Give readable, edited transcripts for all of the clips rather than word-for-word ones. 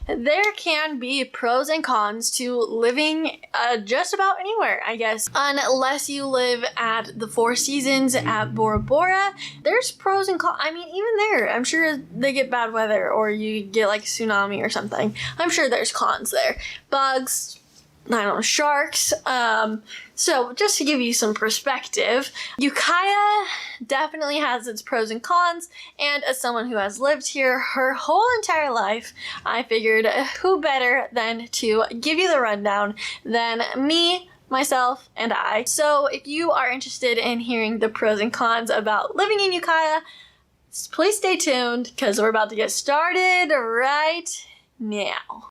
There can be pros and cons to living just about anywhere, I guess. Unless you live at the Four Seasons at Bora Bora, there's pros and cons. I mean, even there, I'm sure they get bad weather or you get like a tsunami or something. I'm sure there's cons there. Bugs, I don't know, sharks. So just to give you some perspective, Ukiah definitely has its pros and cons, and as someone who has lived here her whole entire life, I figured who better than to give you the rundown than me, myself, and I. So if you are interested in hearing the pros and cons about living in Ukiah, please stay tuned because we're about to get started right now.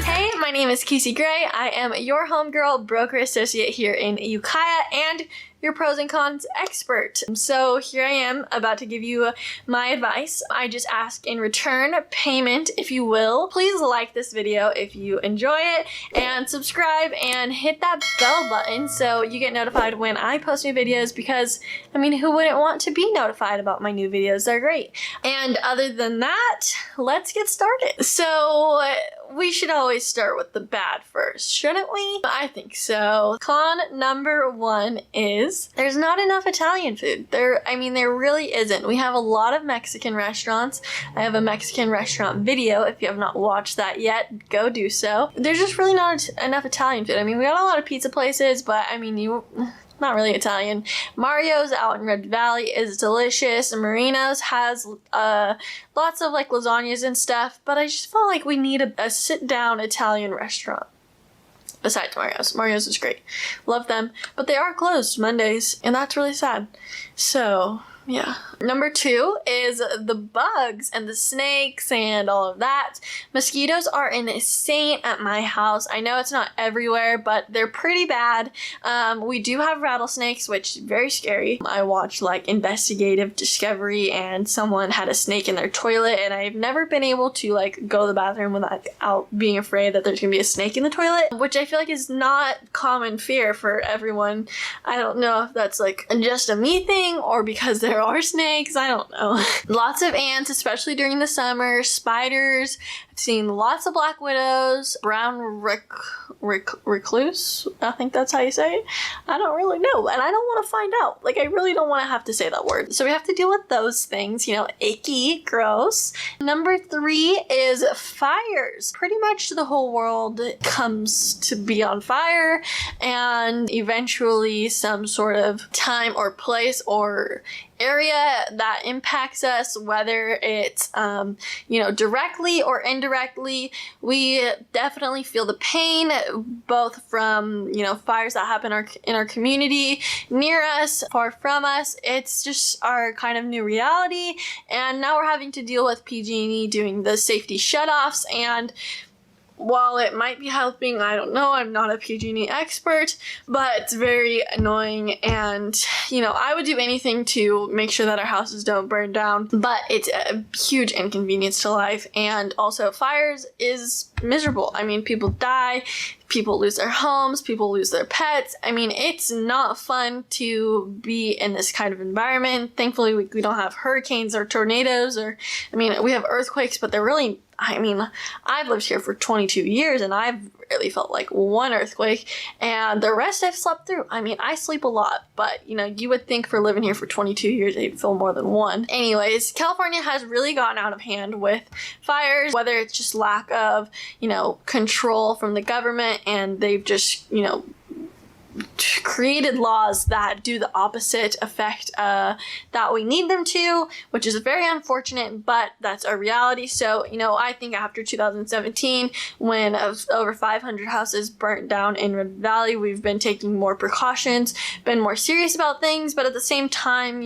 Hey, my name is Kasie Gray. I am your homegirl broker associate here in Ukiah and your pros and cons expert. So here I am about to give you my advice. I just ask in return payment, if you will. Please like this video if you enjoy it and subscribe and hit that bell button so you get notified when I post new videos because, I mean, who wouldn't want to be notified about my new videos? They're great. And other than that, let's get started. So we should always start with the bad first, shouldn't we? I think so. Con number one is there's not enough Italian food. There really isn't. We have a lot of Mexican restaurants. I have a Mexican restaurant video. If you have not watched that yet, go do so. There's just really not enough Italian food. I mean, we got a lot of pizza places, but I mean, not really Italian. Mario's out in Red Valley is delicious. Marino's has lots of like lasagnas and stuff, but I just felt like we need a sit-down Italian restaurant. Besides Mario's. Mario's is great. Love them. But they are closed Mondays, and that's really sad. So, yeah. Number two is the bugs and the snakes and all of that. Mosquitoes are insane at my house. I know it's not everywhere, but they're pretty bad. We do have rattlesnakes, which is very scary. I watched like Investigative Discovery and someone had a snake in their toilet, and I've never been able to like go to the bathroom without being afraid that there's gonna be a snake in the toilet, which I feel like is not common fear for everyone. I don't know if that's like just a me thing or because there are snakes. I don't know. Lots of ants, especially during the summer. Spiders. I've seen lots of black widows. Brown recluse. I think that's how you say it. I don't really know, and I don't want to find out. Like, I really don't want to have to say that word. So we have to deal with those things, you know, icky, gross. Number three is fires. Pretty much the whole world comes to be on fire, and eventually some sort of time or place or area that impacts us, whether it's directly or indirectly. We definitely feel the pain, both from fires that happen in our community, near us, far from us. It's just our kind of new reality, and now we're having to deal with PG&E doing the safety shutoffs. And while it might be helping, I don't know, I'm not a PG&E expert, but it's very annoying, and I would do anything to make sure that our houses don't burn down, but it's a huge inconvenience to life. And also fires is miserable. I mean, people die, people lose their homes, people lose their pets. I mean, it's not fun to be in this kind of environment. Thankfully, we don't have hurricanes or tornadoes, or, I mean, we have earthquakes, but they're really, I mean, I've lived here for 22 years and I've really felt like one earthquake, and the rest I've slept through. I mean, I sleep a lot, but you would think for living here for 22 years you'd feel more than one. Anyways, California has really gotten out of hand with fires, whether it's just lack of, control from the government, and they've just, created laws that do the opposite effect that we need them to, which is very unfortunate, but that's our reality. So, I think after 2017, when over 500 houses burnt down in Red Valley, we've been taking more precautions, been more serious about things, but at the same time,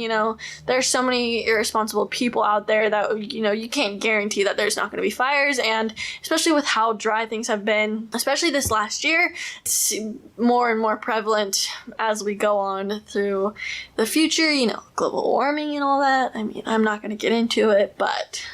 there's so many irresponsible people out there that, you can't guarantee that there's not going to be fires, and especially with how dry things have been, especially this last year, it's more and more prevalent as we go on through the future, global warming and all that. I mean, I'm not going to get into it, but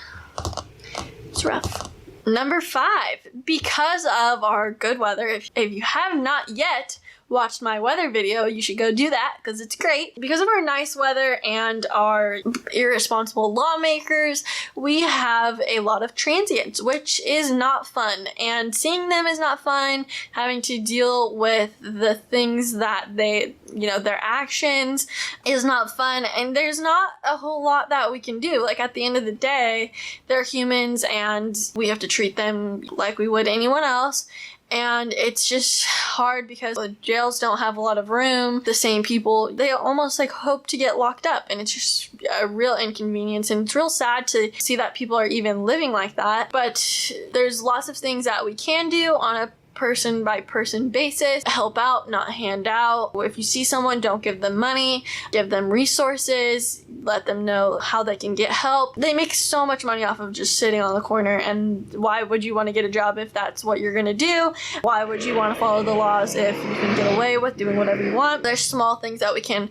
it's rough. Number 5, because of our good weather, if you have not yet watched my weather video, you should go do that because it's great. Because of our nice weather and our irresponsible lawmakers, we have a lot of transients, which is not fun. And seeing them is not fun. Having to deal with the things that they, their actions is not fun. And there's not a whole lot that we can do. Like, at the end of the day, they're humans and we have to treat them like we would anyone else. And it's just hard because the jails don't have a lot of room. The same people, they almost like hope to get locked up, and it's just a real inconvenience, and it's real sad to see that people are even living like that. But there's lots of things that we can do on a person by person basis. Help out, not hand out. If you see someone, don't give them money, give them resources, let them know how they can get help. They make so much money off of just sitting on the corner, and why would you want to get a job if that's what you're gonna do? Why would you want to follow the laws if you can get away with doing whatever you want? There's small things that we can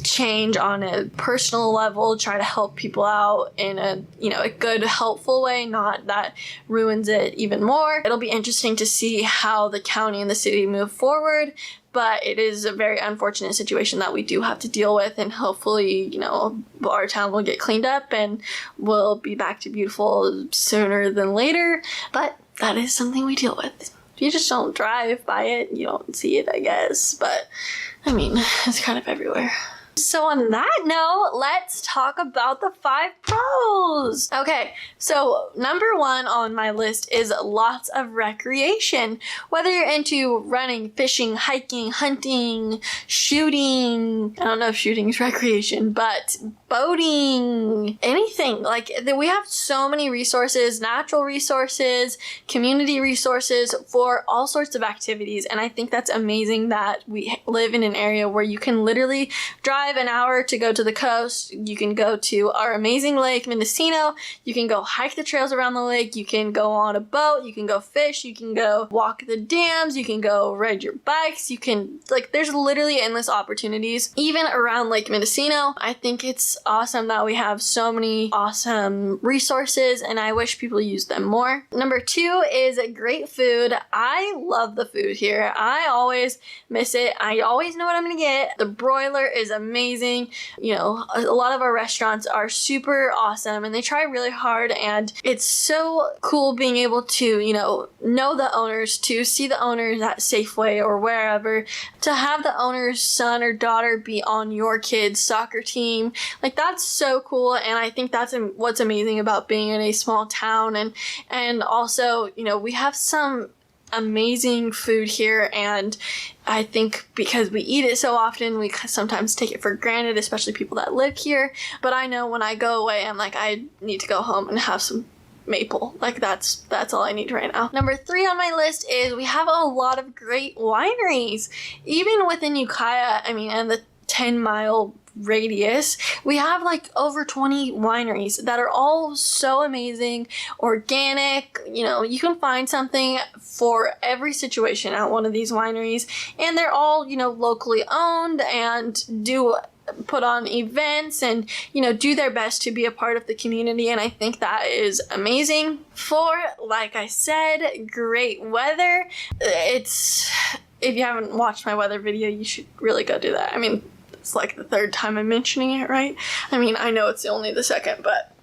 change on a personal level, try to help people out in a good, helpful way, not that ruins it even more. It'll be interesting to see how the county and the city move forward, but it is a very unfortunate situation that we do have to deal with, and hopefully, our town will get cleaned up and we'll be back to beautiful sooner than later, but that is something we deal with. You just don't drive by it, you don't see it, I guess, but I mean, it's kind of everywhere. So on that note, let's talk about the 5 pros. Okay, so number 1 on my list is lots of recreation. Whether you're into running, fishing, hiking, hunting, shooting, I don't know if shooting is recreation, but boating, anything. Like, we have so many resources, natural resources, community resources for all sorts of activities. And I think that's amazing that we live in an area where you can literally drive an hour to go to the coast. You can go to our amazing lake, Mendocino. You can go hike the trails around the lake. You can go on a boat. You can go fish. You can go walk the dams. You can go ride your bikes. You can, there's literally endless opportunities, even around Lake Mendocino. I think it's awesome that we have so many awesome resources, and I wish people used them more. Number 2 is great food. I love the food here. I always miss it. I always know what I'm gonna get. The broiler is amazing. A lot of our restaurants are super awesome, and they try really hard, and it's so cool being able to, know the owners, to see the owners at Safeway or wherever, to have the owner's son or daughter be on your kid's soccer team. That's so cool, and I think that's what's amazing about being in a small town. And also, we have some amazing food here, and I think because we eat it so often, we sometimes take it for granted, especially people that live here. But I know when I go away, I'm like, I need to go home and have some maple. That's all I need right now. Number 3 on my list is we have a lot of great wineries. Even within Ukiah, and the 10-mile radius, we have over 20 wineries that are all so amazing, organic. You can find something for every situation at one of these wineries, and they're all locally owned and put on events and do their best to be a part of the community, and I think that is amazing. For, like I said, great weather. If you haven't watched my weather video, you should really go do that. It's the 3rd time I'm mentioning it, right? I know it's only the 2nd, but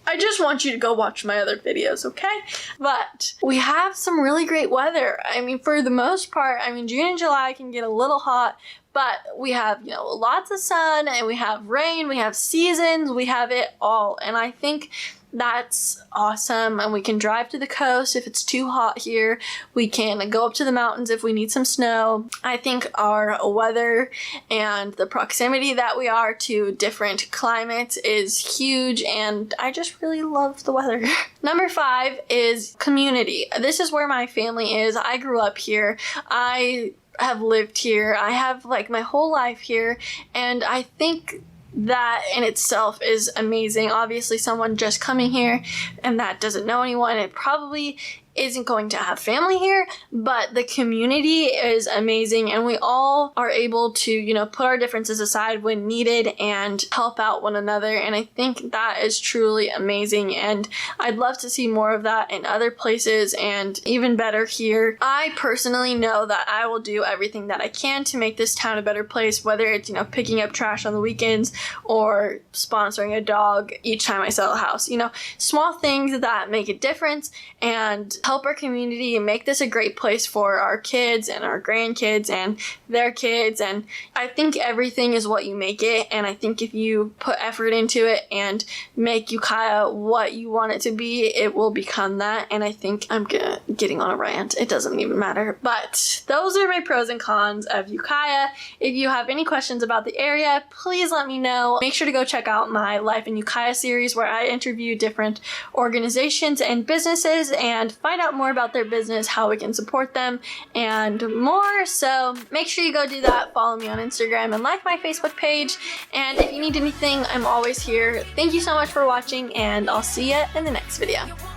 I just want you to go watch my other videos, okay? But we have some really great weather. For the most part, June and July can get a little hot, but we have, lots of sun, and we have rain, we have seasons, we have it all. And I think that's awesome, and we can drive to the coast if it's too hot here. We can go up to the mountains if we need some snow. I think our weather and the proximity that we are to different climates is huge, and I just really love the weather. Number 5 is community. This is where my family is. I grew up here. I have lived here. I have my whole life here, and I think that in itself is amazing. Obviously, someone just coming here and that doesn't know anyone, it probably isn't going to have family here, but the community is amazing, and we all are able to, you know, put our differences aside when needed and help out one another. And I think that is truly amazing, and I'd love to see more of that in other places, and even better here. I personally know that I will do everything that I can to make this town a better place, whether it's, you know, picking up trash on the weekends or sponsoring a dog each time I sell a house. You know, small things that make a difference and help our community and make this a great place for our kids and our grandkids and their kids. And I think everything is what you make it, and I think if you put effort into it and make Ukiah what you want it to be, it will become that. And I think I'm getting on a rant. It doesn't even matter. But those are my pros and cons of Ukiah. If you have any questions about the area, please let me know. Make sure to go check out my Life in Ukiah series, where I interview different organizations and businesses and find out more about their business, how we can support them, and more. So make sure you go do that. Follow me on Instagram and like my Facebook page. And if you need anything, I'm always here. Thank you so much for watching, and I'll see you in the next video.